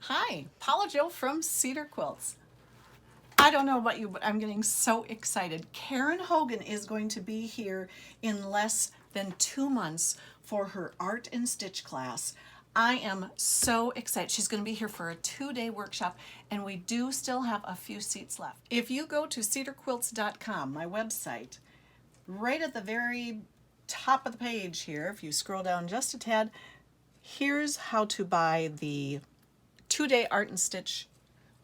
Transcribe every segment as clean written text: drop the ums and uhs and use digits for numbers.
Hi, PaolaJo from SederQuilts. I don't know about you, but I'm getting so excited. Karen Hogan is going to be here in less than 2 months for her Art and Stitch class. I am so excited. She's going to be here for a 2-day workshop, and we do still have a few seats left. If you go to SederQuilts.com, my website, right at the very top of the page here, if you scroll down just a tad, here's how to buy the 2-day Art and Stitch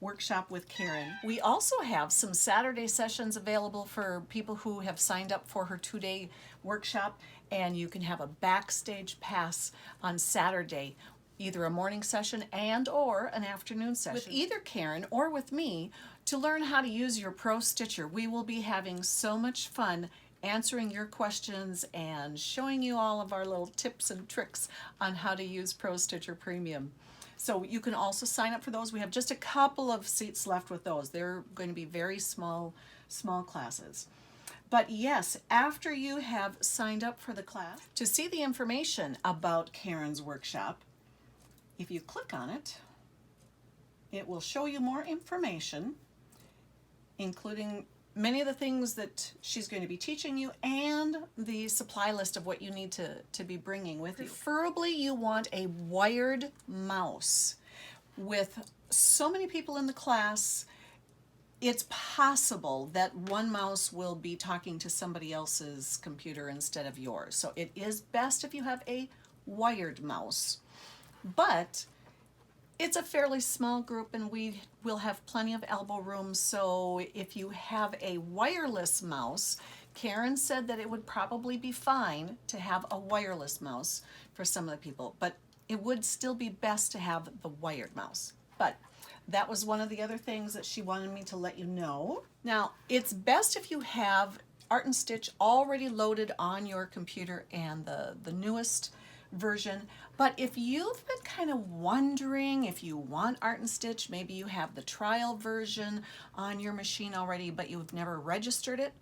workshop with Karen. We also have some Saturday sessions available for people who have signed up for her 2-day workshop, and you can have a backstage pass on Saturday, either a morning session and or an afternoon session with either Karen or with me to learn how to use your ProStitcher. We will be having so much fun answering your questions and showing you all of our little tips and tricks on how to use ProStitcher Premium. So you can also sign up for those. We have just a couple of seats left with those. They're going to be very small classes. But yes, after you have signed up for the class, to see the information about Karen's workshop, if you click on it, it will show you more information, including many of the things that she's going to be teaching you and the supply list of what you need to be bringing with you. Preferably you want a wired mouse. With so many people in the class, it's possible that one mouse will be talking to somebody else's computer instead of yours. So it is best if you have a wired mouse. But it's a fairly small group and we will have plenty of elbow room, so if you have a wireless mouse, Karen said that it would probably be fine to have a wireless mouse for some of the people, but it would still be best to have the wired mouse. But that was one of the other things that she wanted me to let you know. Now, it's best if you have Art and Stitch already loaded on your computer and the newest version. But if you've been kind of wondering if you want Art and Stitch, maybe you have the trial version on your machine already, but you've never registered it,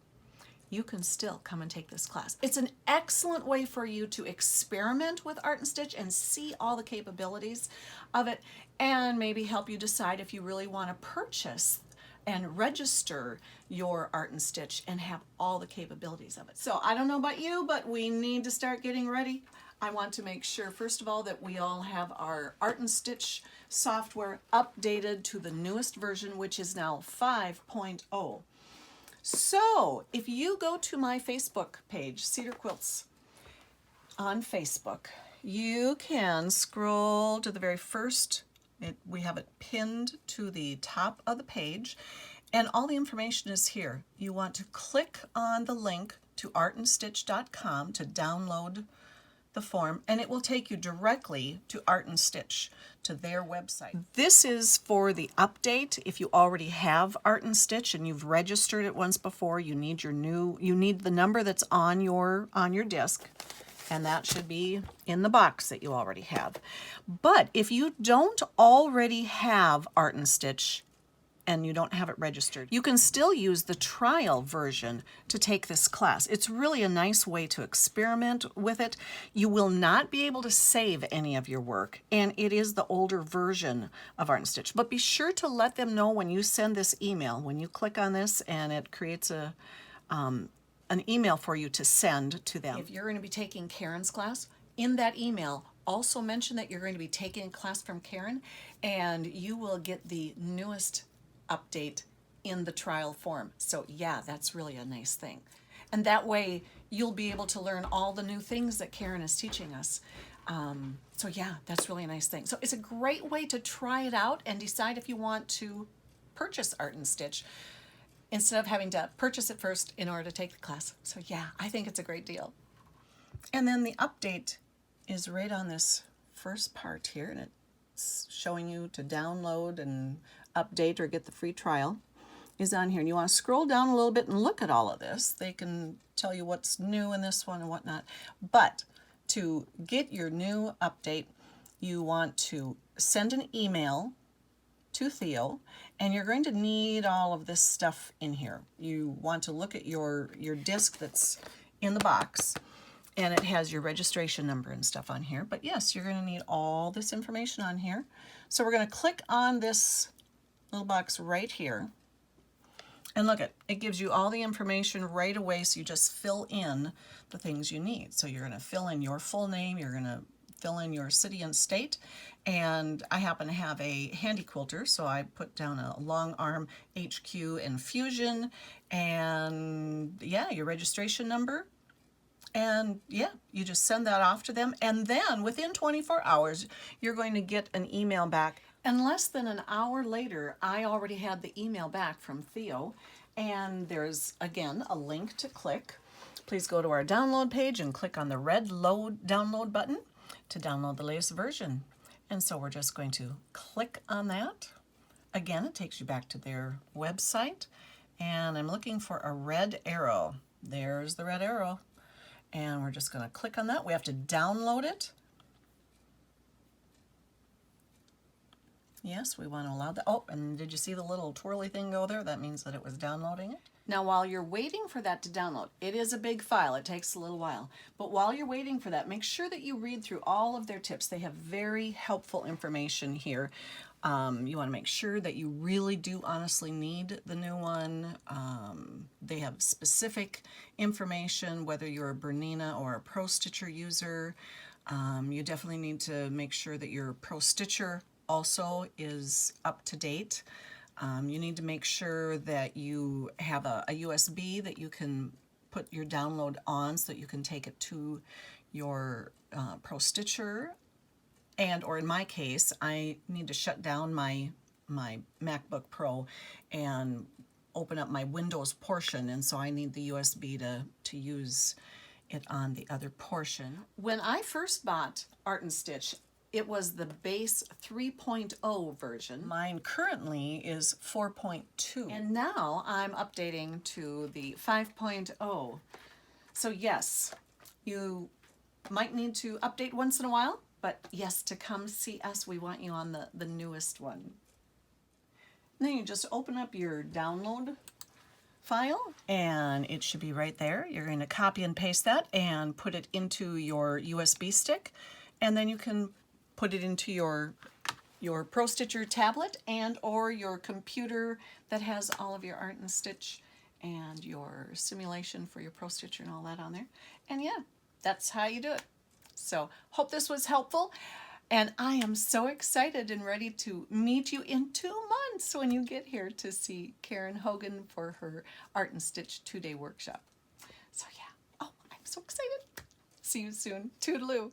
you can still come and take this class. It's an excellent way for you to experiment with Art and Stitch and see all the capabilities of it, and maybe help you decide if you really want to purchase and register your Art and Stitch and have all the capabilities of it. So I don't know about you, but we need to start getting ready. I want to make sure, first of all, that we all have our Art and Stitch software updated to the newest version, which is now 5.0. So if you go to my Facebook page, SederQuilts on Facebook, you can scroll to the very first. We have it pinned to the top of the page, and all the information is here. You want to click on the link to artandstitch.com to download the form, and it will take you directly to Art and Stitch, to their website. This is for the update. If you already have Art and Stitch and you've registered it once before, you need the number that's on your disc, and that should be in the box that you already have. But if you don't already have Art and Stitch and you don't have it registered, you can still use the trial version to take this class. It's really a nice way to experiment with it. You will not be able to save any of your work, and it is the older version of Art and Stitch. But be sure to let them know when you send this email, when you click on this and it creates an email for you to send to them. If you're going to be taking Karen's class, in that email, also mention that you're going to be taking a class from Karen, and you will get the newest update in the trial form. So yeah, that's really a nice thing. And that way you'll be able to learn all the new things that Karen is teaching us. So yeah, that's really a nice thing. So it's a great way to try it out and decide if you want to purchase Art and Stitch instead of having to purchase it first in order to take the class. So yeah, I think it's a great deal. And then the update is right on this first part here, and it's showing you to download and update or get the free trial is on here. And you want to scroll down a little bit and look at all of this. They can tell you what's new in this one and whatnot. But to get your new update, you want to send an email to Theo, and you're going to need all of this stuff in here. You want to look at your disc that's in the box, And it has your registration number and stuff on here. But yes, you're going to need all this information on here. So we're going to click on this little box right here. And look, it gives you all the information right away, so you just fill in the things you need. So you're going to fill in your full name, you're going to fill in your city and state, and I happen to have a handy quilter, so I put down a long arm HQ infusion, and yeah, your registration number, and yeah, you just send that off to them, and then within 24 hours, you're going to get an email back. And less than an hour later, I already had the email back from Theo, and there's, again, a link to click. Please go to our download page and click on the red download button to download the latest version. And so we're just going to click on that. Again, it takes you back to their website, and I'm looking for a red arrow. There's the red arrow. And we're just going to click on that. We have to download it. Yes, we want to allow that. Oh, and did you see the little twirly thing go there? That means that it was downloading it. Now, while you're waiting for that to download, it is a big file. It takes a little while. But while you're waiting for that, make sure that you read through all of their tips. They have very helpful information here. You want to make sure that you really do honestly need the new one. They have specific information, whether you're a Bernina or a ProStitcher user. You definitely need to make sure that your ProStitcher also is up to date. You need to make sure that you have a USB that you can put your download on so that you can take it to your ProStitcher. And, or in my case, I need to shut down my MacBook Pro and open up my Windows portion, and so I need the USB to use it on the other portion. When I first bought Art&Stitch, it was the base 3.0 version. Mine currently is 4.2. And now I'm updating to the 5.0. So yes, you might need to update once in a while, but yes, to come see us, we want you on the newest one. And then you just open up your download file, and it should be right there. You're going to copy and paste that and put it into your USB stick, and then you can put it into your ProStitcher tablet and or your computer that has all of your Art&Stitch and your simulation for your ProStitcher and all that on there. And yeah, that's how you do it. So hope this was helpful, and I am so excited and ready to meet you in 2 months when you get here to see Karen Hogan for her Art&Stitch 2-day workshop. So yeah, oh, I'm so excited. See you soon. Toodaloo.